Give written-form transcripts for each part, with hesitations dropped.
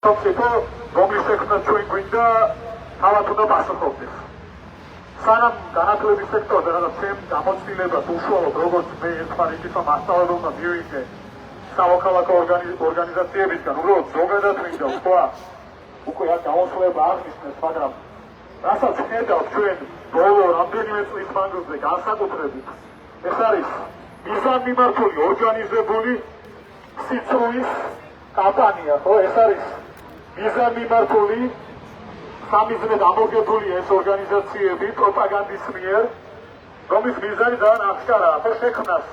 თუმცა რომლის შექმნა ჩვენ გვინდა თავად უნდა მასწავლებდეს. სანამ განათლების სექტორზე რაღაც ჩემ გამოცდილებას უშუალოდ როგორც მე ერთმანეთისგან მასწავლებლად უნდა მივიღე სამოქალაქო ორგანიზაციებისგან, უბრალოდ ზოგადად მინდა ვთქვა, უკვე აქ გამოსვლება აღნიშნეს, მაგრამ რასაც ხედავთ ჩვენ ბოლო რამდენიმე წლის მანძილზე განსაკუთრებით, ეს არის მიზანმიმართული ორგანიზებული სიცრუის კამპანია, ხო? ეს არის მიზანმიმართული სამიზნედ ამორგებული ეს ორგანიზაციები პროპაგანდის მიერ, რომლის მიზანი ძალიან აღშარაა, ხო, შექმნას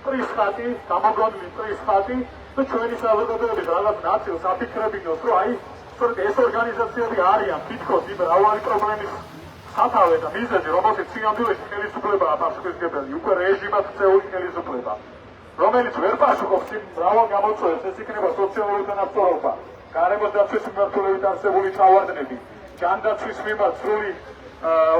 პრისხატი, გამოგონილი პრისხატი და ჩვენი საზოგადოების რაღაც ნაწილს აფიქრებინოს, რომ აი, სწორედ ეს ორგანიზაციები არიან თითქოს იმ მრავალი პრობლემის სათავე და მიზეზი, რომელშიც სინამდვილეში ხელისუფლებაა პასუხისმგებელი, უკვე რეჟიმად ქცეული ხელისუფლება, რომელიც ვერ პასუხობს იმ მრავალ გამოწვევებს, ეს იქნება სოციალური თანასწორობა, გარემოს დაცვის მიმართულებით არსებული ჩავარდნები, ჯანდაცვის მიმართ სრული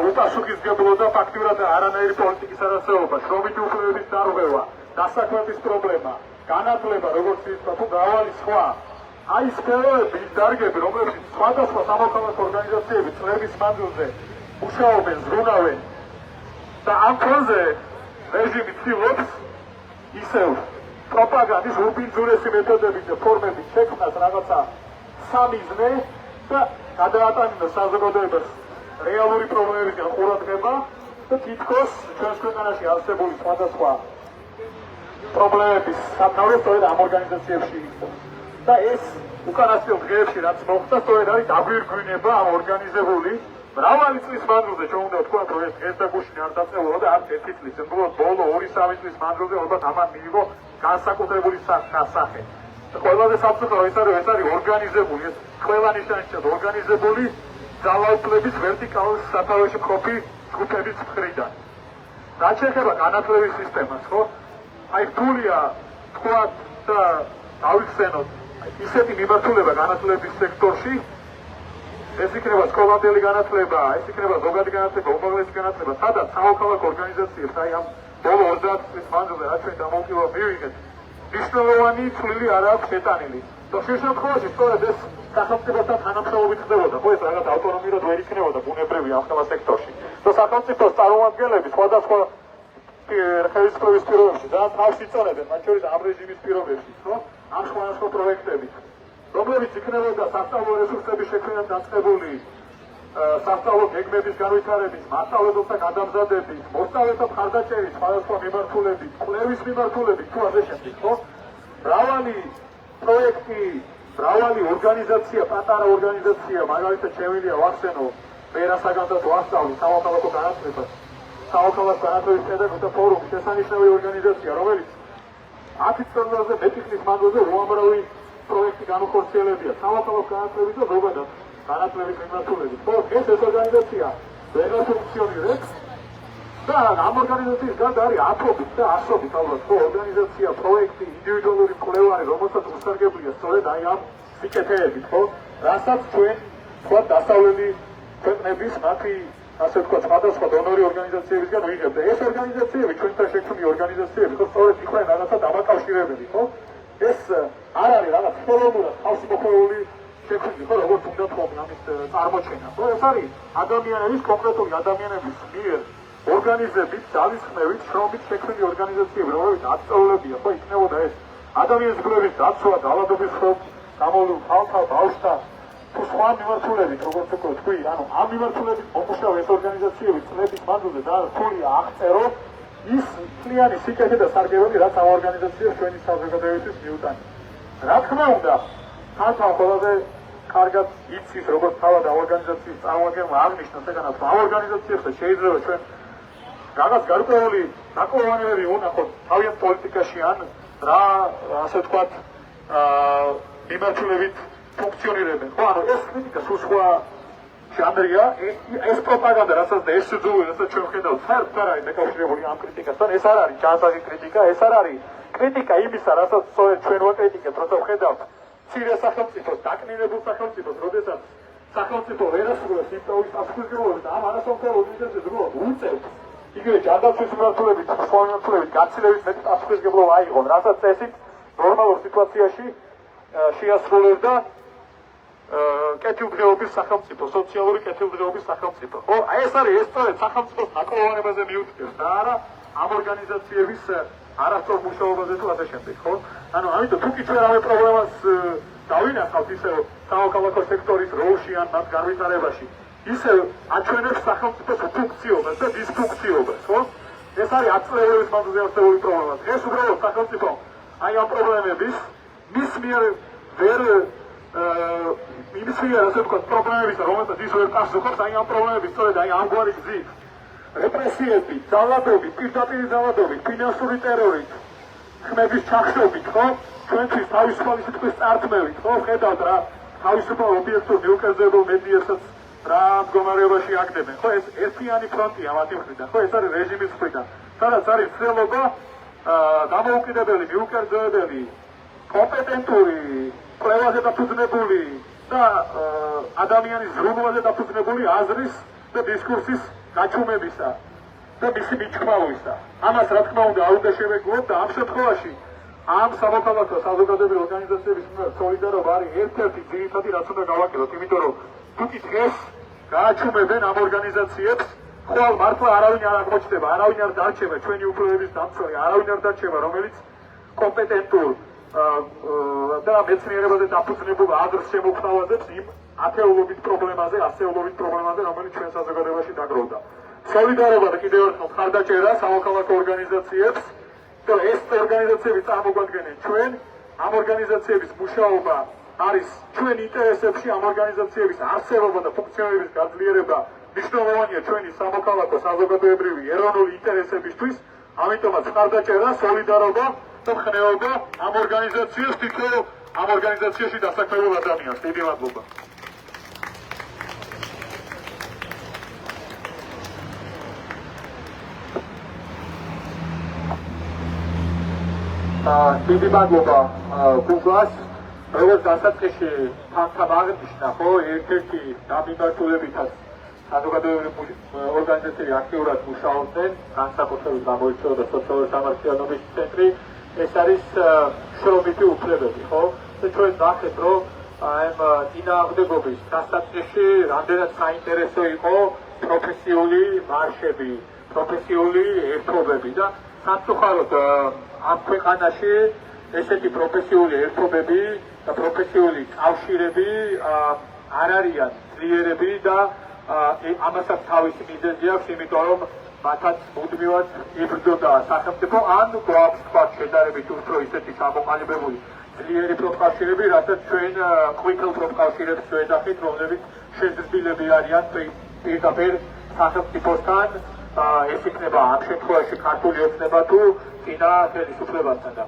უპასუხისმგებლობა და ფაქტიურად არანაირი პოლიტიკის არარსებობა, შრომითი უფლებების დარღვევა, დასაქმების პრობლემა, განათლება, როგორც ითქვა, თუ მრავალი სხვა. აი სფეროები, დარგები, რომლებშიც სხვადასხვა სამოქალაქო ორგანიზაციები წლების მანძილზე მუშაობენ, ზრუნავენ და ამ ფონზე რეჟიმი ცდილობს ისევ პროპაგანდის უბინძურესი მეთოდებით და ფორმებით შექმნას რაღაცა სამიზნე და გადაატანოს საზოგადოებას რეალური პრობლემებისგან ყურადღება და თითქოს ჩვენს ქვეყანაში არსებული სხვადასხვა პრობლემების საფრთხე სწორედ ამ ორგანიზაციებში იქნება. და ეს უკანასკნელ დღეებში რაც მოხდა, სწორედ არის დაგვირგვინება ამ ორგანიზებული მრავალი წლის მანძილზე ჩვენ უნდა ვთქვათ, რომ ეს დღეს და გუშინ არ დაწყებულა და არც ერთი წლის, უბრალოდ ბოლო 2-3 წლის მანძილზე ალბათ ამან მიიღო განსაკუთრებული სახე. ყველაზე საფრთხე ის არის ორგანიზებული, ეს ყველა ნიშანშია ორგანიზებული ძალაუფლების ვერტიკალურ სათავეში მყოფი ჯგუფების მხრიდან. რაც შეეხება განათლების სისტემას, ხო? აი რთულია თქვათ და დავიხსენოთ ისეთი მიმართულება განათლების სექტორში, ეს იქნება სკოლამდელი განათლება, ეს იქნება ზოგადი განათლება, უმაღლესი განათლება, სადაც სამოქალაქო ორგანიზაციებს აი ამ ბოლო 30 წლის მანძილზე რაც ჩვენ დამოუკიდებელ მივიღეთ, მნიშვნელოვანი წვლილი არ აქვს შეტანილი. და შენ შემთხვევაში სწორედ ეს სახელმწიფოსთან თანამშრომლობით ხდებოდა, ხო, ეს რაღაც ავტონომიურად ვერ იქნებოდა ბუნებრივი ამ ყველა სექტორში. და სახელმწიფოს წარმომადგენლები სხვადასხვა ხელისუფლების პირობებში ძალიან თავს იწონებენ, მათ შორის ამ რეჟიმის პირობებში, ხო? ამ სხვადასხვა პროექტებით, რომლებიც იქნებოდა სასწავლო რესურსების შექმნიდან დაწყებული, სასწავლო გეგმების განვითარების, მასწავლებელთა გადამზადების, მოსწავლეთა მხარდაჭერის სხვადასხვა მიმართულებით, კვლევის მიმართულებით, თუ ასე შემდეგ, ხო? მრავალი პროექტი, მრავალი ორგანიზაცია, პატარა ორგანიზაცია, მაგალითად შემიძლია ვახსენო, მე რასაგანსაც ვასწავლი სამოქალაქო განათლებას, სამოქალაქო განათლების პედაგოგთა ფორუმი, შესანიშნავი ორგანიზაცია, რომელიც 10 წელზე მეტი ხნის მანძილზე უამრავი პროექტი განუხორციელებია სამოქალაქო განათლების და ზოგადად განათლების მიმართულებით. ხო, ეს ორგანიზაცია ვეღარ ფუნქციონირებს და ამ ორგანიზაციის გარდა არის ათობით და ასობით ალბათ ხო ორგანიზაცია, პროექტი, ინდივიდუალური მკვლევარი, რომელსაც უსარგებლია სწორედ აი ამ სიკეთეებით, ხო? რასაც ჩვენ სხვა დასავლელი ქვეყნების მათი ასე ვთქვათ, სხვადასხვა დონორი ორგანიზაციებისგან ვიღებთ. ეს ორგანიზაციები, ჩვენთან შექმნილი ორგანიზაციები, ხო, სწორედ იყვნენ რაღაცა დამაკავშირებელი, ხო? ეს არ არის რაღაც ხელოვნურად თავში მოხმეული შექმნილი, ხო, როგორც უნდა თქვენ ამის წარმოჩენა. ხო, ეს არის ადამიანების, კონკრეტული ადამიანების მიერ ორგანიზებით, ძალისხმევით, შრომით შექმნილი ორგანიზაციები, რომლებიც აწეულებია, ხო, იქნებოდა ეს ადამიანის გლების დაცვა, ძალადობის ხომ, გამოვლენ ხალხთა, ბავშვთა თუ სხვა მიმართულებით, როგორც უკვე თქვი, ანუ ამ მიმართულებით მომუშავე ეს ორგანიზაციები წლების მანძილზე ძალიან რთულია აღწერო ის მთლიანი სიკეთე და სარგებლობა, რაც ამ ორგანიზაციებს ჩვენი საზოგადოებისთვის მიუტანია. რა თქმა უნდა, თანთან ყველაზე კარგად იცის, როგორც თავად ამ ორგანიზაციის წარმომადგენელმა აღნიშნა, საგანაც ამ ორგანიზაციებს შეიძლება ჩვენ რაღაც გარკვეული ნაკლებობები უნახოთ თავიანთ პოლიტიკაში ან რა ასე ვთქვათ მიმართულებით ფუნქციონირებენ. ხო, ანუ ეს კრიტიკა სულ სხვა ჟანრია, ეს პროპაგანდა, რასაც და ეს სიძულვი, რასაც ჩვენ ხედავთ, საერთოდ არ არის დაკავშირებული ამ კრიტიკასთან, ეს არ არის ჯანსაღი კრიტიკა, ეს არ არის კრიტიკა იმისა, რასაც სწორედ ჩვენ ვაკრიტიკებთ, როცა ვხედავთ მცირე სახელმწიფოს, დაკნინებულ სახელმწიფოს, როდესაც სახელმწიფო ვერ ასრულებს იმ თავის პასუხისმგებლობას და ამ არასამთავრობო ორგანიზაციებს უბრალოდ უწევთ იგივე ჯანდაცვის მიმართულებით, სხვა მიმართულებით გაცილებით მეტი პასუხისმგებლობა აიღონ, რასაც წესით ნორმალურ სიტუაციაში შეასრულებდა კეთილდღეობის სახელმწიფო, სოციალური კეთილდღეობის სახელმწიფო. ხო, აი ეს არის ეს სწორედ სახელმწიფოს აკლოვანებაზე მიუთითებს და არა ამ ორგანიზაციების არასწორ მუშაობაზე თუ ასე შემდეგ, ხო? ანუ ამიტომ თუ კი ჩვენ ამე პრობლემას დავინახავთ ისე სამოქალაქო სექტორის როლში ან მათ განვითარებაში, ისე აჩვენებს სახელმწიფოს ფუნქციობას და დისფუნქციობას, ხო? ეს არის 10 წლების მანძილზე არსებული პრობლემა. დღეს უბრალოდ სახელმწიფო აი ამ პრობლემების მის მიერ ვერ იმის მიერ ასე ვთქვათ პრობლემების რომელსაც ის ვერ პასუხობს, აი ამ პრობლემების სწორედ აი ამგვარი გზით რეპრესიები, ძალადობით, პირდაპირ ძალადობით, ფინანსური ტერორით, ხმების ჩახშობით, ხო? ჩვენთვის თავისუფალი სიტყვის წართმევით, ხო? ხედავთ რა თავისუფალ ობიექტურ მიუკერძებულ მედიასაც რა მდგომარეობაში აგდებენ, ხო? ეს ერთიანი ფრონტია მათი მხრიდან, ხო? ეს არის რეჟიმის მხრიდან, სადაც არის ცდილობა დამოუკიდებელი, მიუკერძოებელი, კომპეტენტური, კვლევაზე დაფუძნებული და ადამიანის ზრუნვაზე დაფუძნებული აზრის და დისკურსის გაჩუმებისა და მისი მიჩქმავისა. ამას რა თქმა უნდა არ უნდა შევეგუოთ და ამ შემთხვევაში ამ სამოქალაქო საზოგადოებრივი ორგანიზაციების მიერ სოლიდარობა არის ერთ-ერთი ძირითადი რაც უნდა გავაკეთოთ, იმიტომ რომ თუ კი დღეს გააჩუმებენ ამ ორგანიზაციებს, ხვალ მართლა არავინ არ აღმოჩნდება, არავინ არ დარჩება ჩვენი უფლებების დამცველი, არავინ არ დარჩება, რომელიც კომპეტენტურ და მეცნიერებაზე დაფუძნებულ აზრს შემოხსნავაზებს იმ ათეულობით პრობლემაზე, ასეულობით პრობლემაზე, რომელიც ჩვენ საზოგადოებაში დაგროვდა. სოლიდარობა და კიდევ ერთხელ მხარდაჭერა სამოქალაქო ორგანიზაციებს და ეს ორგანიზაციები წარმოგვადგენენ ჩვენ, ამ ორგანიზაციების მუშაობა არის ჩვენ ინტერესებში, ამ ორგანიზაციების არსებობა და ფუნქციონირების გაძლიერება მნიშვნელოვანია ჩვენი სამოქალაქო საზოგადოებრივი ეროვნული ინტერესებისთვის, ამიტომაც მხარდაჭერა, სოლიდარობა და მხნეობა ამ ორგანიზაციებს თითოეულ ამ ორგანიზაციაში დასაქმებულ ადამიანს. დიდი მადლობა. დიდი მადლობა გუგლას, როგორც დასაწყისში თანხამ აღნიშნა, ხო, ერთ-ერთი დამიმართულებითაც საზოგადოებრივი ორგანიზაციები აქტიურად მუშაობდნენ, განსაკუთრებით გამოირჩეოდა სოციალური სამართლიანობის ცენტრი, ეს არის შრომითი უფლებები, ხო? და ჩვენ ნახეთ, რომ ამ წინააღმდეგობის დასაწყისში რამდენად საინტერესო იყო პროფესიული მარშები, პროფესიული ერთობები და სამწუხაროდ ამ ქვეყანაში ესეთი პროფესიული ერთობები და პროფესიული კავშირები არ არიან ძლიერები და ამასაც თავისი მიზეზი აქვს, იმიტომ რომ მათაც მუდმივად იბრძოდა სახელმწიფო, ან გვაქვს თქვა შედარებით უფრო ისეთი გამოყალიბებული ძლიერი პროფკავშირები, რასაც ჩვენ ყვითელ პროფკავშირებს ვეძახით, რომლებიც შეზრდილები არიან პირდაპირ სახელმწიფოსთან, ეს იქნება ამ შემთხვევაში ქართული ოცნება თუ წინა ხელისუფლებასთან და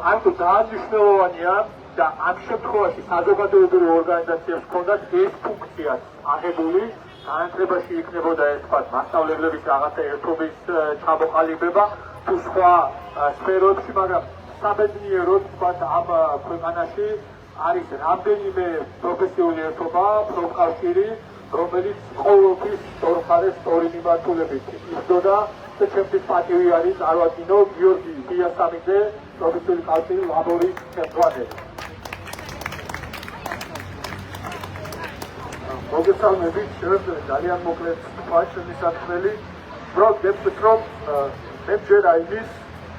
ამიტომ ძალიან მნიშვნელოვანია და ამ შემთხვევაში საზოგადოებრივი ორგანიზაციებს ჰქონდათ ეს ფუნქციაც აღებული, განათლებაში იქნებოდა ეს თქვა მასწავლებლების რაღაცა ერთობის ჩამოყალიბება თუ სხვა სფეროებში, მაგრამ საბედნიეროდ თქვა ამ ქვეყანაში არის რამდენიმე პროფესიული ერთობა, პროფკავშირი, რომელიც ყოველთვის ორ მხარეს ორი მიმართულებით იბრძოდა და ჩემთვის პატივი არის წარვადგინო გიორგი დიასამიძე, პროფესიული კავშირი ლაბორის ხელმძღვანელი. მოგესალმებით, შევეძლებ ძალიან მოკლედ თქვა ჩემი საქმელი, უბრალოდ გეტყვით, რომ მე მჯერა იმის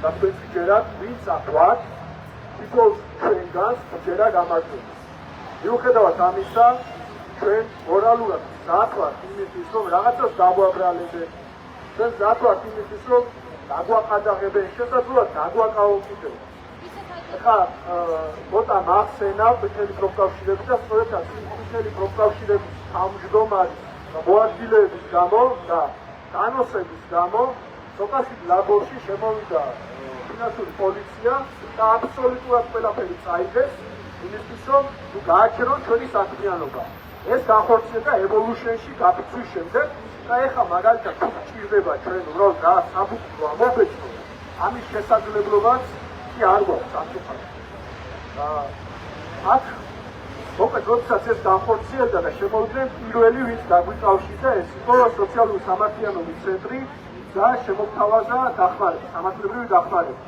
და თქვენ გჯერათ, ვინც აღვათ, თითოეულ ჩვენგანს მჯერა გამარჯვებას. მიუხედავად ამისა, ჩვენ მორალურად მზად ვართ იმისთვის, რომ რაღაცას დავაბრალებენ, ჩვენ მზად ვართ იმისთვის, რომ დაგვაყადაღებენ, შესაძლოა დაგვაკაოყიდენ. ახლა მოტა მახსენა ყვითელი პროფკავშირები და სწორედ ამ ყვითელი პროფკავშირების თავმჯდომარის მოადგილეების გამო და განოსების გამო სოფასი ლაბორში შემოვიდა ფინანსური პოლიცია და აბსოლუტურად ყველაფერი წაიღეს იმისთვის, რომ გააჩერონ ჩვენი საქმიანობა. ეს განხორციელდა ევოლუშენში გაფიცვის შემდეგ და ეხლა მაგალითად თუ გჭირდება ჩვენ უბრალოდ რა საბუთო ამობეჭდო, ამის შესაძლებლობაც კი არ გვაქვს სამწუხაროდ. აქ მოკლედ როდესაც ეს განხორციელდა და შემოვიდნენ პირველი ვინც დაგვიკავშირდა, ეს იყო სოციალური სამართლიანობის ცენტრი და შემოგთავაზა დახმარება, სამართლებრივი დახმარება.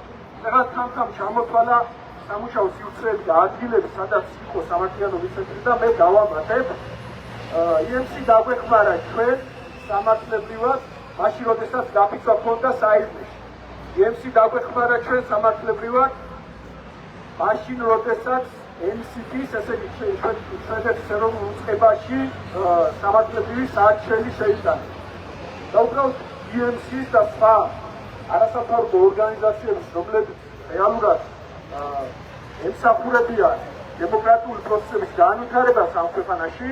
ეხლა თან ჩამოთვალა სამუშაო სივრცეები და ადგილები, სადაც იყო სამართლიანობის ცენტრი და მე დავამატებ EMC დაგვეხმარა ჩვენ სამართლებრივად, მაშინ როდესაც გაფიცვა ჰქონდა საერთაშორისო. EMC დაგვეხმარა ჩვენ სამართლებრივად, მაშინ როდესაც NCT-ს, ესე იგი შვედეთის ეროვნულ უწყებაში სამართლებრივი საარჩევანი შეიტანა. და უბრალოდ EMC-ს და სხვა არასამთავრობო ორგანიზაციების, რომლებიც რეალურად ემსახურებიან დემოკრატიული პროცესების განვითარებას ამ ქვეყანაში,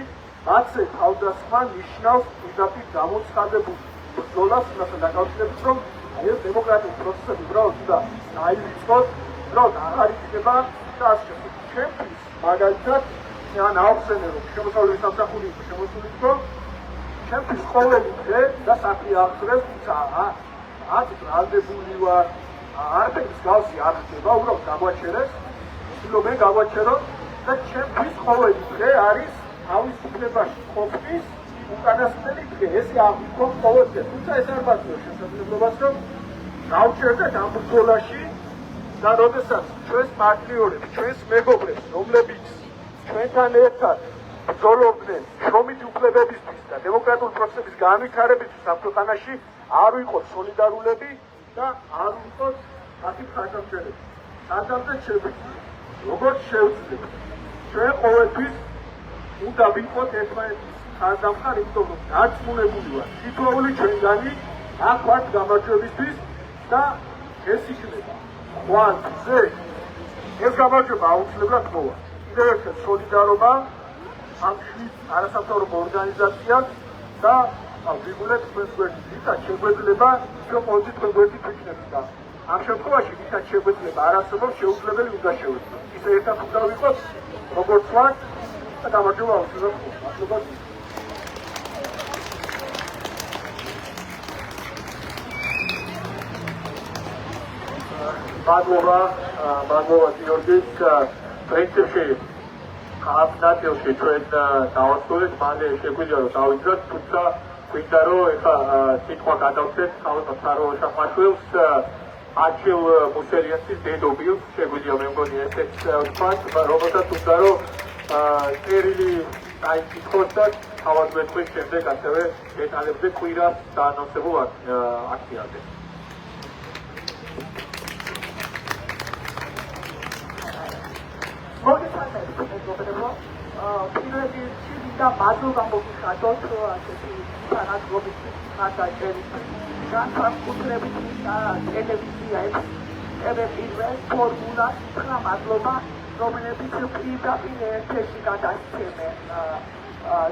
მათზე თავდასხმა ნიშნავს პირდაპირ გამოცხადებულ ბრძოლას იმასთან დაკავშირებით, რომ აი ეს დემოკრატიული პროცესები უბრალოდ უნდა დაივიწყოთ, უბრალოდ აღარ იქნება და ასე შემდეგ. ჩემთვის მაგალითად ან ახსენე რომ შემოსავლების სამსახური იყო შემოსული თქო, ჩემთვის ყოველი დღე და საქმე აღწევს, თუმცა ათ ბრალდებული ვარ, არაფერი მსგავსი არ ხდება, უბრალოდ გაგვაჩერეს, ვცდილობენ გაგვაჩეროთ და ჩემთვის ყოველი დღე არის თავის უფლებაში ყოფნის უკანასკნელი დღე, ესე აღვიქო ყოველ დღეს, თუმცა ეს არ მაძლევს შესაძლებლობას, რომ გავჩერდეთ ამ ბრძოლაში და როდესაც ჩვენს პარტნიორებს, ჩვენს მეგობრებს, რომლებიც ჩვენთან ერთად ბრძოლობდნენ შრომითი უფლებებისთვის და დემოკრატიული პროცესების განვითარებისთვის ამ ქვეყანაში, არ ვიყოთ სოლიდარულები და არ ვიყოთ მათი მხარდამჭერები. სადამდე შეგვიძლია, როგორც შევძლებ, ჩვენ ყოველთვის უნდა ვიყოთ ერთმანეთის მხარდამხარ, იმიტომ რომ დარწმუნებული ვარ, თითოეული ჩვენგანი აქ ვართ გამარჯვებისთვის და ეს იქნება. ყვანზე ეს გამარჯვება აუცილებლად მოვა. კიდევ ერთხელ სოლიდარობა ამ არასამთავრობო ორგანიზაციას და ვიგულეთ თქვენს გვერდით, ვისაც შეგვეძლება ჩვენ ყოველთვის თქვენ გვერდით ვიქნებით და ამ შემთხვევაში ვისაც შეგვეძლება არ არსებობს შეუძლებელი უნდა შევეძლოთ. ისე ერთად უნდა ვიყოთ, როგორც ვართ და გამარჯვება აუცილებლად მოვა. მადლობა. მადლობა გიორგის, პრინციპში ამ ნაწილში ჩვენ დავასრულეთ, მალე შეგვიძლია რომ დავიძრათ, თუმცა გვინდა რომ ეხლა სიტყვა გადავცეთ საოცარ შახმაშვილს, არჩილ მუსელიანსის დედობილს, შეგვიძლია მე მგონი ესეც ვთქვათ, რომელსაც უნდა რომ წერილი დაიკითხოს და თავად გვეტყვის შემდეგ ასევე დეტალებზე კვირას დაანონსებულ აქციაზე. და მადლობა მოგიხადოთ ასეთი თანადგობის გადაჭერისთვის, განსაკუთრებით ტელევიზიებს, პირველ ფორმულას უთხრა მადლობა, რომლებიც პირდაპირ ერთ-ერთი გადასცემენ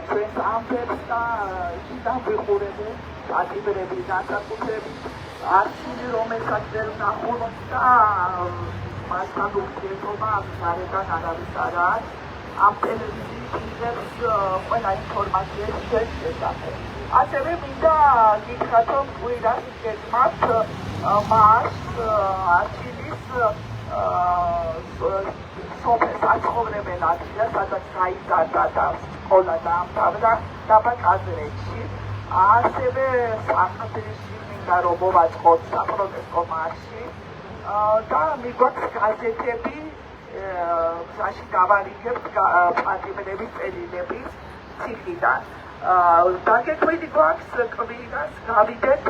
ჩვენს ამბებს და დაგვიყურებენ პატიმრები, განსაკუთრებით არჩილი, რომელსაც ვერ ვნახულობ და მასთან ურთიერთობა გარედან არავის არ აქვს. ამ ტელევიზიებს ყველა ინფორმაცია შესაძლოა. ასევე მინდა გითხრათ, რომ კვირას გეგმავთ მას არჩილის სოფელს აცხოვრებენ ადგილას, სადაც გაიზარდა და სკოლა დაამთავრა დაბა კაზრეთში. ასევე საქართველოში მინდა რომ მოვაწყოთ საპროტესტო მარში და მიგვაქვს გაზეთები, გზაში გავარიგებთ პატიმრების წერილების ციხიდან. დაგეკვირი გვაქვს კვირას გავიდეთ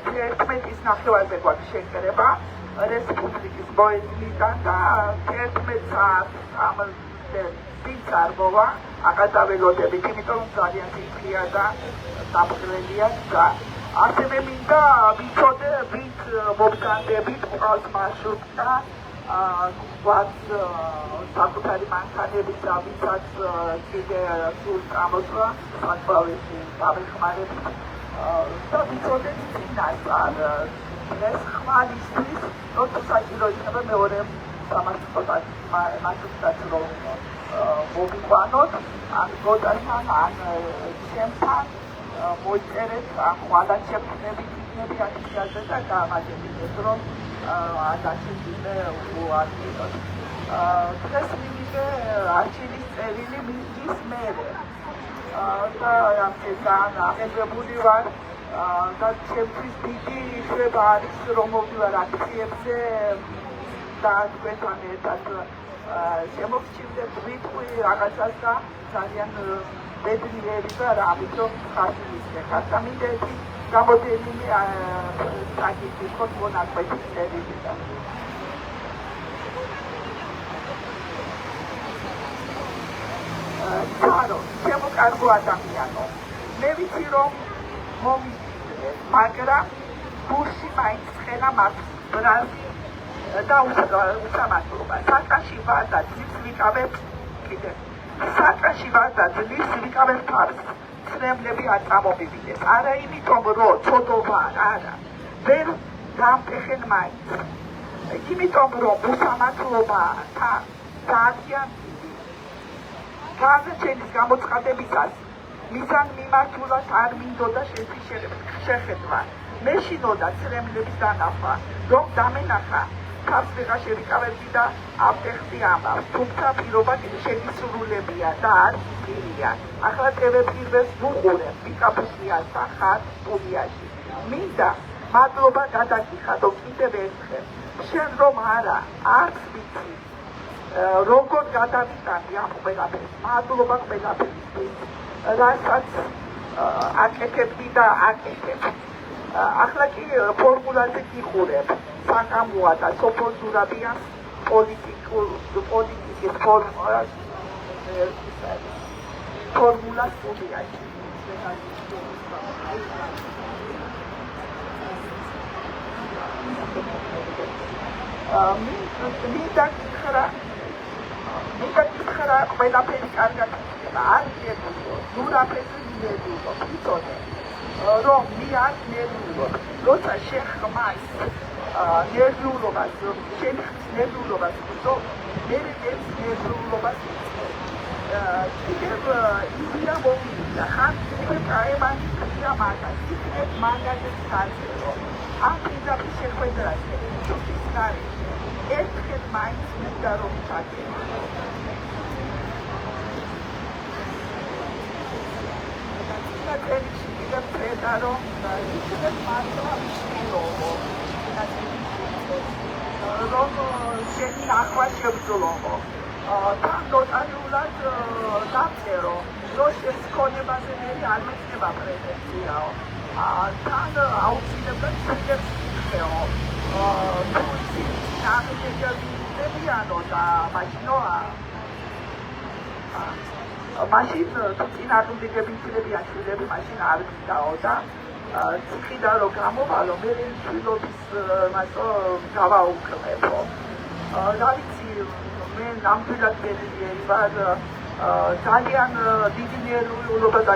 11-ის ნახევარზე გვაქვს შეკრება რესპუბლიკის მოედნიდან და 11 საათს წინც არ მოვა, აკადაველოდებით, იმიტომ რომ ძალიან ციხეა და საფრთხელია და ასევე მინდა ვიცოდე, ვით მოგზანდებით ყავს მარშრუტი გვაქვს საკუთარი მანქანების და ვისაც კიდე სულ გამოსვლა საკმაოდ გამეხმარებით და ვიცოდეთ წინასწარ ეს ხმალისთვის, რომ თუ საჭირო იქნება მეორე სამართლდაც რომ მოვიყვანოთ, ან გოდასთან, ან ჩემთან მოიწერეთ ამ ყველა შექმნებით იქნები აქციაზე და გამაგებინეთ, რომ ადაშინდე უარდინოთ. დღეს მივიღე არჩილის წერილი მისთვის მერე და ამერიკან აღებებული ვარ და ჩემთვის დიდი იშლება არის, რომ მოვიდარ აქციებზე და თქვენთან ერთად შემოგჩნდეთ ვიტყვი რაღაცას და ძალიან ბედნიერი და რა ამიტომ ხარჯი მისცემთ და მინდა ერთი გამოდენილი საკითხი მონაკვეთის წერილიდან. Caro, siamo cargo adamiano. Me vicino momicide, magra, bussi mai schena mat, brazi, da usamatroba. Sakashi vada, zlipsvikavet, kide. Sakashi vada, zlipsvikavet pars. Sremlebi atramobibiles. Ara imitom ro, tsodova, ara. Ver gampexen mai. Imitom ro, usamatroba, ta, ძალიან განაჩენის გამოცხადებისას მისან მიმართულად არ მინდოდა შეხედვა. მეშინოდა ცრემლების დანახვა, რომ დამენახა თავს ვეღარ შევიკავებდი და აპტეხი ამავს, თუმცა პირობა შეგისრულებია და არ პირია. ახლა TV პირველს ვუყურებ პიკაპუსიას და ხარ სტუდიაში. მინდა მადლობა გადაგიხადო კიდევ ერთხელ. შენ რომ არა, არც ვიცი. როგორ გადავიტანდი ამ ყველაფერს, მადლობა ყველაფერისთვის, რასაც აკეთებდი და აკეთებ. ახლა კი ფორმულაზე გიხურებ, საკამოა და სოფო ზურაბიანს პოლიტიკის ფორმულა სტუდიაში. მინდა გითხრა ყველაფერი კარგად იქნება, არ შეგვიძლია, ზურაბები ნერვიულო, ვიტყოდე, რომ მე არ ნერვიულო, როცა შეხმას ნერვიულობას, შენ ნერვიულობას ვიტყო, მე ეს ნერვიულობას კიდევ იდეა მომივიდა, ხან კიდევ კაემანი ხია მაგას, კიდევ მაგაზეს ხარჯერო, ამ პირდაპირ შეხვედრაზე, ჩუქის გარეშე, ერთხელ მაინც მინდა რომ ჩაგერო. Pero ისედაც მართლა ვიშვილობო. რომ შენი ახლა შევძლობო. თან ნოტარიულად დავწერო, რომ ეს ქონებაზე მე არ მეცნება პრეტენზიაო. თან აუცილებლად შეგებს ვიხეო. თუ ნახეჯებიანო და მაშინოა. მაშინ თუ წინააღმდეგებინებიან შვილები მაშინ არ გიდაო და ციხიდან რომ გამოვალო მე შვილობის მასო გავაუქმებო. რა ვიცი მე ნამდვილად ბედნიერი ვარ ძალიან დიდი ნერვიულობა და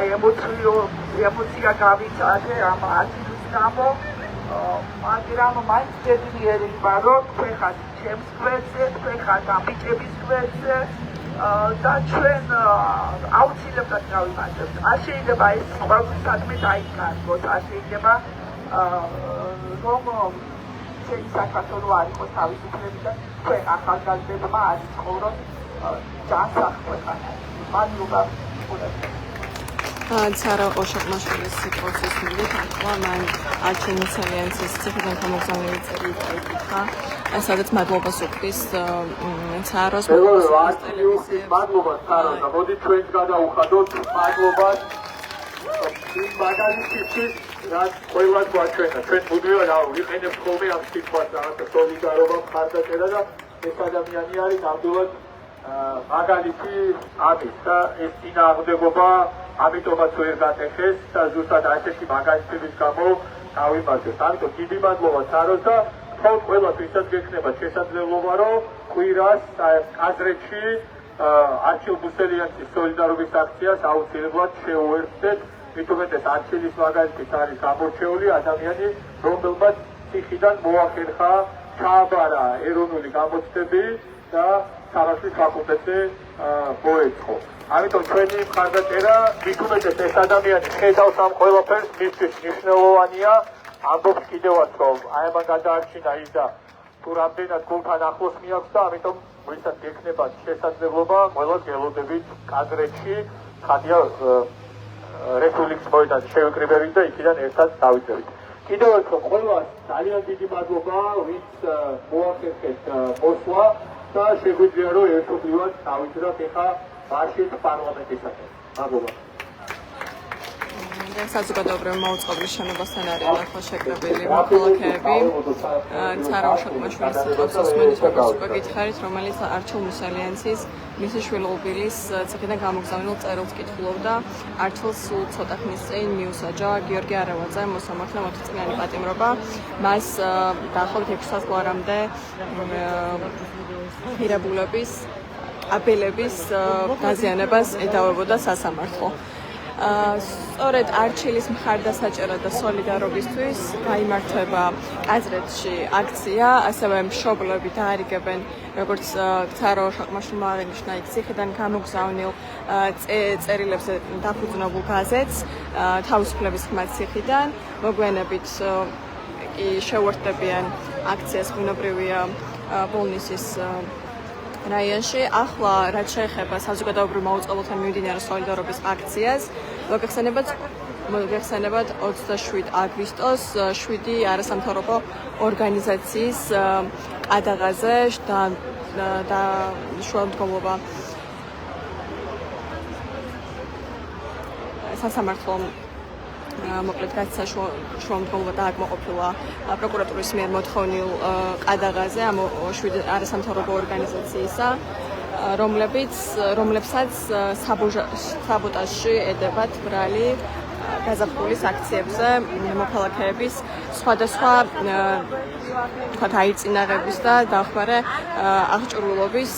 ემოცია გავიცადე ამ ათის გამო მაგრამ მაინც ბედნიერი ვარ რომ თქვენ ხართ ჩემს გვერდზე თქვენ ხართ ამ ბიჭების გვერდზე და ჩვენ აუცილებლად გავიმართებთ. არ შეიძლება ეს ყველგან დაიკარგოთ, არ შეიძლება რომ ჩვენი საქართველო არ იყოს თავისუფლები და ჩვენ ახალგაზრდებმა არ იცხოვროთ ჯანსაღ ქვეყანაში. მადლობა. Цара ოშაკმაშვილის სიტყვის მიდით ახლა მან არჩენის ალიანსის ციხიდან გამოგზავნილი წერილი წაიკითხა. სადაც მადლობას უხდის ცაროს მადლობა ცარო და მოდი ჩვენც გადავუხადოთ მადლობას იმ მაგალითისთვის რაც ყველას გვაჩვენა. ჩვენ მუდმივად ვიყენებთ ხოლმე ამ სიტყვას რაღაცა სოლიდარობა მხარდაჭერა და ეს ადამიანი არის ნამდვილად მაგალითი ამის და ეს წინააღმდეგობა ამიტომაც ვერ გატეხეს და ზუსტად ასეთი მაგალითების გამო დავიმარჯვეთ. ამიტომ დიდი მადლობა ცაროს და თქო ყველა ვისაც გექნება შესაძლებლობა რომ კვირას კაზრეთში არჩილ ბუსელიანის სოლიდარობის აქციას აუცილებლად შეუერთდეთ. მით უმეტეს არჩილის მაგალითის არის გამორჩეული ადამიანი რომელმაც ციხიდან მოახერხა ჩააბარა ეროვნული გამოცდები და სამართლის ფაკულტეტზე მოეწყო. ამიტომ ჩვენი მხარდაჭერა მით უმეტეს ეს ადამიანი ხედავს ამ ყველაფერს მისთვის მნიშვნელოვანია. ამბობს კიდევაც რომ აი ამან გადაარჩინა ის და თუ რამდენად გულთან ახლოს მიაქვს და ამიტომ ვისაც გექნება შესაძლებლობა ყველას გელოდებით კაზრეთში ხადია რესპუბლიკის მოედანზე შევიკრიბებით და იქიდან ერთად დავიწყებით. კიდევ ერთხელ ყველას ძალიან დიდი მადლობა ვინც მოახერხეთ მოსვლა და შეგვიძლია რომ ერთობლივად დავიძრათ ეხა მაშინ პარლამენტისაკენ. მადლობა. საზოგადოებრივი მოუწყობლის შენობასთან არის ნახვა შეკრებილი მოქალაქეები. ცარავ შაკმაშვილის სიტყვებს უსმენთ, როგორც უკვე გითხარით, რომელიც არჩილ მუსალიანცის მისი შვილობილის ციხიდან გამოგზავნილ წერილს კითხულობდა. არჩილს სულ ცოტა ხნის წინ მიუსაჯა გიორგი არავაძე მოსამართლე 4 წლიანი პატიმრობა. მას დაახლოებით 6 წელს გვარამდე ღირებულების აბელების დაზიანებას ედავებოდა სასამართლო. სწორედ არჩილის მხარდასაჭერა და სოლიდარობისთვის გაიმართება კაზრეთში აქცია, ასევე მშობლები დაარიგებენ, როგორც ცარო შაკმაშვილმა აღინიშნა, იქ ციხიდან გამოგზავნილ წერილებზე დაფუძნებულ გაზეთს თავისუფლების ხმად ციხიდან. მოგვიანებით კი შეუერთდებიან აქციას ბუნებრივია ბოლნისის რაიონში. ახლა რაც შეეხება საზოგადოებრივ მოუწყებელთან მიმდინარე სოლიდარობის აქციას, მოგეხსენებათ 27 აგვისტოს 7 არასამთავრობო ორგანიზაციის ყადაღაზე და შუამდგომლობა სასამართლომ მოკლედ გაცემა შუამდგომლობა დააკმაყოფილა პროკურატურის მიერ მოთხოვნილ ყადაღაზე ამ 7 არასამთავრობო ორგანიზაციისა, რომლებსაც საბოტაჟში ედებათ ბრალი გაზაფხულის აქციებზე მოქალაქეების სხვადასხვა აიწინაღების და დახმარე აღჭურვილობის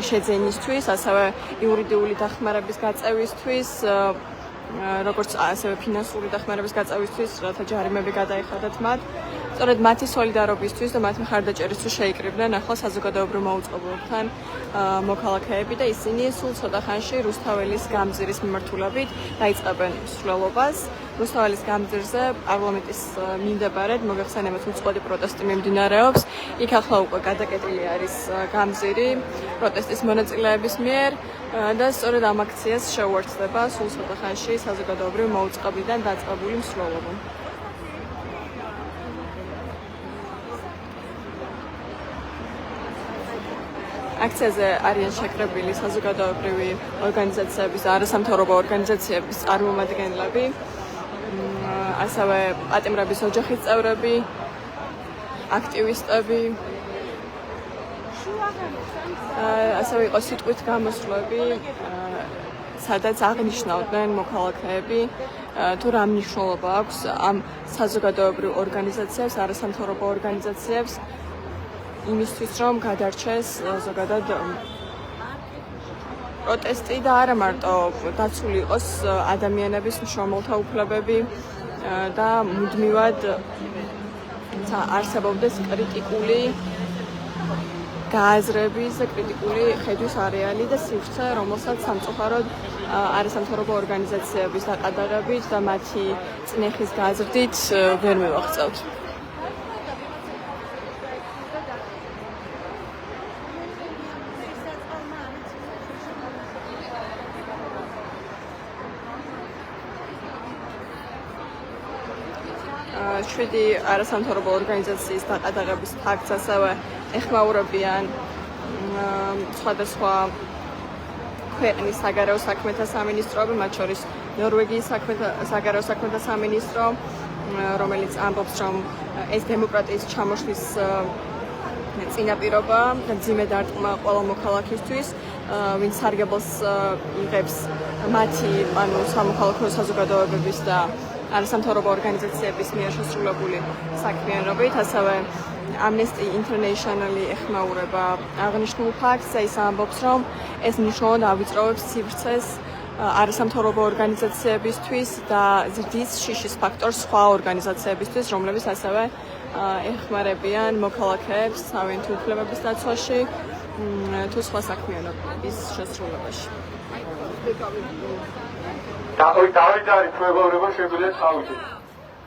შეძენისთვის, ასევე იურიდიული დახმარების გაწევისთვის, როგორც ასევე ფინანსური დახმარების გაწევისთვის, რათა ჯარიმები გადაეხადათ მათ. სწორედ მათი სოლიდარობისთვის და მათი მხარდაჭერისთვის შეიკრიბნენ ახლა საზოგადოებრივ მოუწყებლებთან მოქალაქეები და ისინი სულ ცოტა ხანში რუსთაველის გამზირის მიმართულებით დაიწყებენ მსვლელობას. რუსთაველის გამზირზე პარლამენტის მიმდებარედ მოგეხსენებათ უწყლოდი პროტესტი მიმდინარეობს. იქ ახლა უკვე გადაკეტილი არის გამზირი პროტესტის მონაწილეების მიერ და სწორედ ამ აქციას შეუერთდება სულ ცოტა ხანში საზოგადოებრივ მოუწყებლიდან დაწყებული მსვლელობა. აქციაზე არიან შეკრებილი საზოგადოებრივი ორგანიზაციების და არასამთავრობო ორგანიზაციების წარმომადგენლები, ასევე პატიმრების ოჯახის წევრები, აქტივისტები, ასევე იყო სიტყვით გამოსვლები, სადაც აღნიშნავდნენ მოქალაქეები, თუ რა მნიშვნელობა აქვს ამ საზოგადოებრივ ორგანიზაციებს, არასამთავრობო ორგანიზაციებს იმისთვის, რომ გადარჩეს ზოგადად პროტესტი და არა მარტო დაცული იყოს ადამიანების მშრომელთა უფლებები და მუდმივად არსებობდეს კრიტიკული გააზრების და კრიტიკული ხედვის არეალი და სივრცე, რომელსაც სამწუხაროდ არასამთავრობო ორგანიზაციების დაყადაღებით და მათი წნეხის გაზრდით ვერ მივაღწევთ. შვიდი არასამთავრობო ორგანიზაციის დაყადაღების ფაქტს ასევე ეხმაურებიან სხვადასხვა ქვეყნის საგარეო საქმეთა სამინისტროები, მათ შორის ნორვეგიის საგარეო საქმეთა სამინისტრო, რომელიც ამბობს, რომ ეს დემოკრატიის ჩამოშლის წინაპირობა და მძიმე დარტყმა ყველა მოქალაქისთვის, ვინც სარგებელს იღებს მათი სამოქალაქო საზოგადოებების და არასამთავრობო ორგანიზაციების მიერ შესრულებული საქმიანობით, ასევე Amnesty International-ი ეხმაურება აღნიშნულ ფაქტს და ის ამბობს, რომ ეს მნიშვნელოვნად ავიწროვებს სივრცეს არასამთავრობო ორგანიზაციებისთვის და ზრდის შიშის ფაქტორს სხვა ორგანიზაციებისთვის, რომლებიც ასევე ეხმარებიან მოქალაქეებს თავიანთი უფლებების დაცვაში თუ სხვა საქმიანობის შესრულებაში. დავიჯარი ჩვეულებრივ შეგვიძლია წავიდეთ.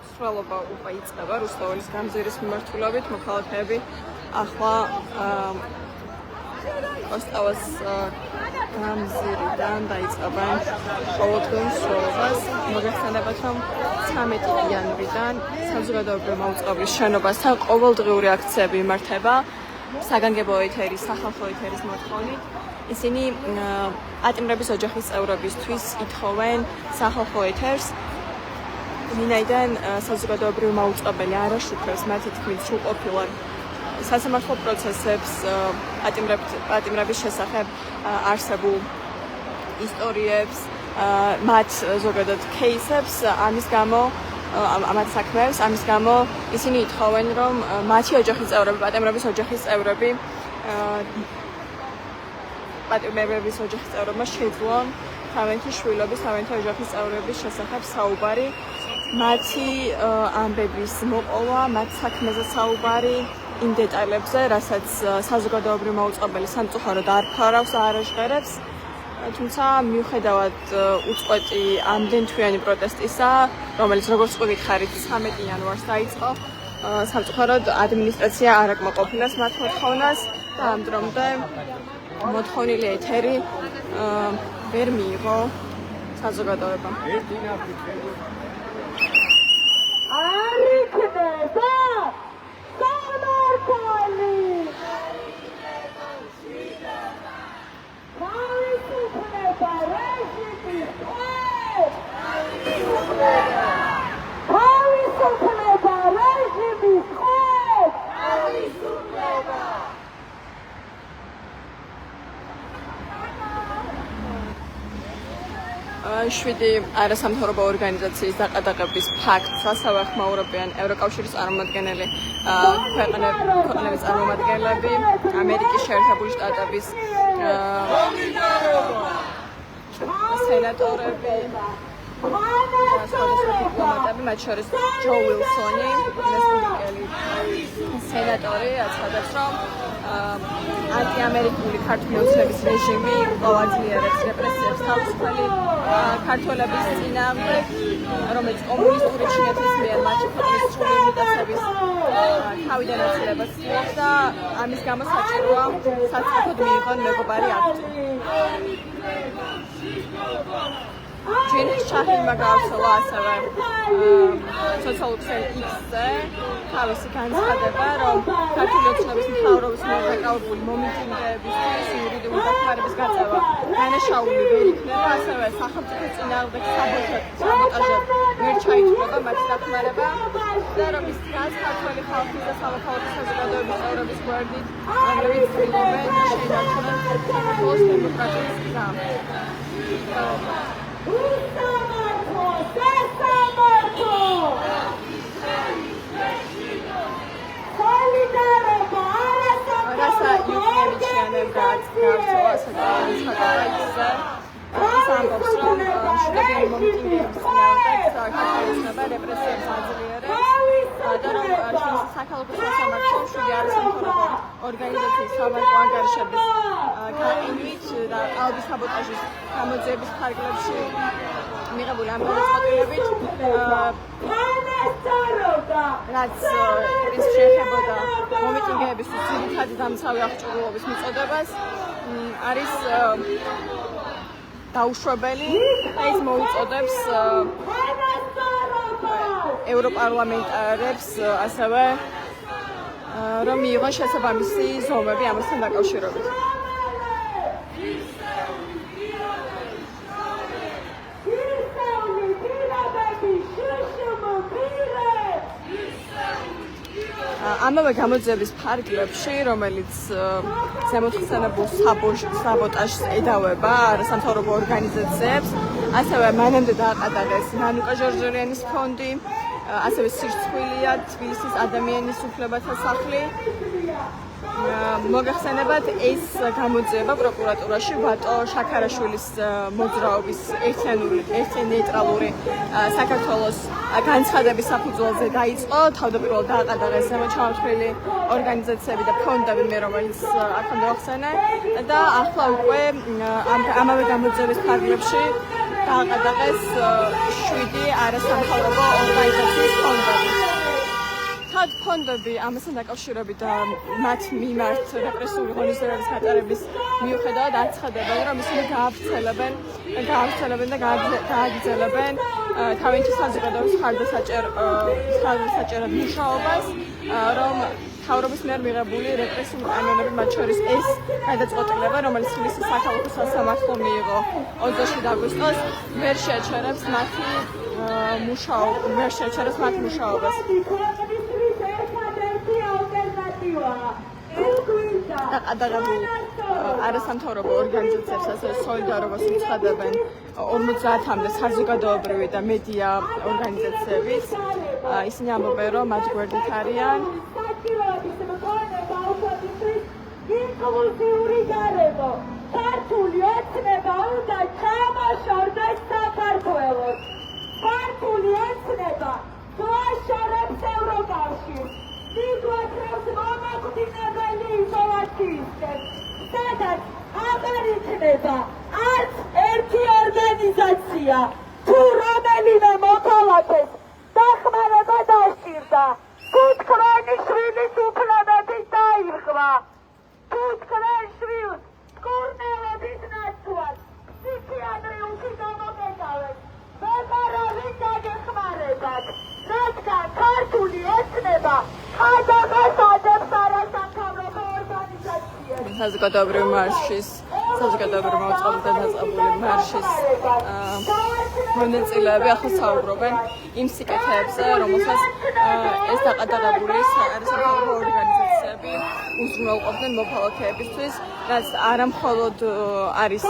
მსვლელობა უკვე იწყება რუსთაველის გამზირის მიმართულებით, მოქალაქეები ახლა ოსტავას გამზირიდან დაიწყებენ ყოველდღიურ მსვლელობას. მოგეხსენებათ, რომ 13 იანვრიდან საზოგადოებრივ მოუწყებლის შენობასთან ყოველდღიური აქციები იმართება. საგანგებო ეთერის, სახალხო ეთერის მოთხოვნით ისინი პატიმრების ოჯახის წევრებისთვის ითხოვენ სახალხო ეთერს, ვინაიდან საზოგადოებრივი მაუწყებელი არ აშუქებს მათი თქმით სრულყოფილად სასამართლო პროცესებს პატიმრების შესახებ არსებულ ისტორიებს, მათ ზოგადად кейსებს, ამის გამო ამათ საქმეებს, ამის გამო ისინი ითხოვენ, რომ მათი ოჯახის წევრები, პატიმრების ოჯახის წევრები პატიმრების ოჯახის წევრებმა შეძლონ თავენთი შვილობის, თავენთი ოჯახის წევრების შესახებ საუბარი, მათი ამბების მოყოლა, მათ საქმეზე საუბარი იმ დეტალებზე, რასაც საზოგადოებრივი მაუწყებელი სამწუხაროდ არ ფარავს, არ აჟღერებს. თუმცა მიუხედავად უწყვეტი ამდენ თვიანი პროტესტისა, რომელიც როგორც უკვე გითხარით 13 იანვარს დაიწყო, სამწუხაროდ ადმინისტრაცია არ აკმაყოფილებს მათ მოთხოვნას და ამ დრომდე მოთხოვნილი ეთერი ვერ მიიღო საზოგადოებამ. არ იქნება სამართალი! თავისუფლება რეჟიმის ხმებს! თავისუფლება რეჟიმის ხმებს! თავისუფლება! შვიდი არასამთავრობო ორგანიზაციის დაყადაღების ფაქტს ასევე ახმაურებიან ევროკავშირის წარმომადგენელი ქვეყნების წარმომადგენლები, ამერიკის შეერთებული შტატების სენატორები, სხვადასხვა დიპლომატები, მათ შორის ჯო უილსონი, რესპუბლიკელი სენატორი, აცხადებს, რომ ანტიამერიკული ქართული ოცნების რეჟიმი უყოვაძლიერებს რეპრესიებს თავისუფალი ქართველების წინააღმდეგ, რომელიც კომუნისტური ჩინეთის მიერ მათი ქვეყნის სრული უმეტესობის თავიდან აცილებას ცდილობს და ამის გამო საჭიროა საწყობოდ მიიღონ მეგობარი აქტი. ჯინ შაჰინმა გავრცელა ასევე სოციალურ ქსელზე თავისი განცხადება, რომ ქართული ოცნების მთავრობის მიერ დაკავებული მომიტინგეებისთვის იურიდიული დახმარების გაწევა დანაშაული ვერ იქნება, ასევე სახელმწიფოს წინააღმდეგ საბოტაჟად ვერ ჩაითვლება მათი დახმარება და რომ ის დგას ქართველი ხალხის და სამოქალაქო საზოგადოების წევრების გვერდით, რომლებიც ცდილობენ შეინარჩუნონ საქართველოს დემოკრატიის გზა. უსამართლო! სასამართლო! სოლიდარობა! რასა იუკნევიჩიანემ გავრცელა საწყობილზე ის ამბობს, რომ შვილები მომიტინგეების წინააღმდეგ საქართველოსება რეპრესიებს აძლიერებს და რომ შვილის საქალაქო სასამართლომ შვიდი არასამთავრობო ორგანიზაციის სამართო ანგარიშების გაყინვით და ყალბის საბოტაჟის გამოძიების ფარგლებში მიღებული ამ გადაწყვეტილებით რაც შეეხებოდა მომიტინგეებისთვის ძირითადი დამცავი აღჭურვილობის მიწოდებას არის დაუშვებელი და ის მოუწოდებს ევროპარლამენტარებს ასევე რომ მიიღონ შესაბამისი ზომები ამასთან დაკავშირებით. ამავე გამოძიების ფარგლებში, რომელიც ზემოთხსენებულ საბოტაჟს ედავება არასამთავრობო ორგანიზაციებს, ასევე მანამდე დააყადაღეს ნანუკა ჟორჟორიანის ფონდი, ასევე სირცხვილია თბილისის ადამიანის უფლებათა სახლი. მოგახსენებათ, ეს გამოძიება პროკურატურაში ვატო შაქარაშვილის მოძრაობის ერთი ნეიტრალური საქართველოს განცხადების საფუძველზე დაიწყო. თავდაპირველად დააყადაღეს ზემოჩამოთვლილი ორგანიზაციები და ფონდები, მე რომელიც აქამდე ვახსენე და ახლა უკვე ამავე გამოძიების ფარგლებში დააყადაღეს 7 არასამთავრობო ორგანიზაციის ფონდები. Tad ფონდები ამასთან დაკავშირებით და მათ მიმართ რეპრესიული ღონისძიებების გატარების მიუხედავად აცხადებენ, რომ ისინი გაავრცელებენ და გააგრძელებენ თავიანთი საზოგადოების ხარდასაჭერად მუშაობას, რომ მთავრობის მიერ მიღებული რეპრესიული კანონები, მათ შორის ეს გადაწყვეტილება, რომელიც მისი საქალაქო სასამართლო მიიღო 20 აგვისტოს, ვერ შეაჩერებს მათ მუშაობას. დაკადაღებულ არასამთავრობო ორგანიზაციებს, ასევე სოლიდარობას უცხადებენ 50-მდე საზოგადოებრივი და მედია ორგანიზაციებიც. ისინი ამბობენ, რომ მათ გვერდით არიან ინკლუზიური გარემო. ქართული ოცნება უნდა ჩამოშორდეს საქართველოს. ქართული ოცნება გვაშორებს ევროკავშირს. მიგვაქვს მომაკვდინებელი იზოლაციისკენ, სადაც აღარ იქნება არც ერთი ორგანიზაცია, თუ რომელიმე მოქალაქეს დახმარება დასჭირდა, თუ თქვენი შვილის უფლებების დაირღვა, თუ თქვენ შვილს კურნელების ნაცვლად ფსიქიატრიულში გამოგეკავეთ, ვეღარავინ დაგეხმარებათ, რადგან ქართული ოცნება ხადაღას ადებს არასამთავრობო ორგანიზაციებს. საზოგადოებრივი მარშის, საზოგადოებრივი მოწყობილთა დაწყებული მარშის მონაწილეები ახლა საუბრობენ იმ სიკეთეებზე, რომელსაც ეს დაყადაღებული არასამთავრობო ორგანიზაციები უზრუნველყოფდნენ მოქალაქეებისთვის, რაც არა მხოლოდ არის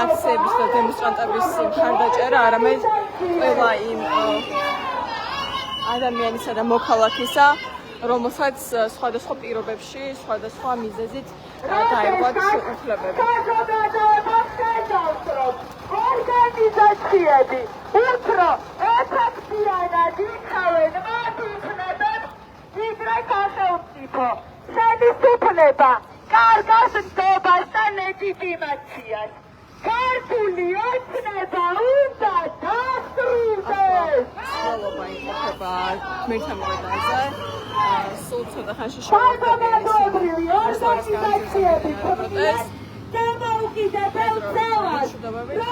აქციების და დემონსტრანტების მხარდაჭერა, არამედ ყველა იმ ადამიანისა და მოქალაქისა, რომელსაც სხვადასხვა პირობებში, სხვადასხვა მიზეზით დაერღვათ უფლებები. ორგანიზაციები უფრო ეფექტიანად იქავენ მათ იქნებენ ვიდრე სახელმწიფო. ხელისუფლება კარგად ნდობას და ლეგიტიმაციას. ქართული ოცნება უნდა დასრულდეს. სრულობა იმყოფება გმირთა მოედანზე. სულ ცოტა ხანში შევხვდები ორგანიზაციები დამოუკიდებელ ძალას, რომელიც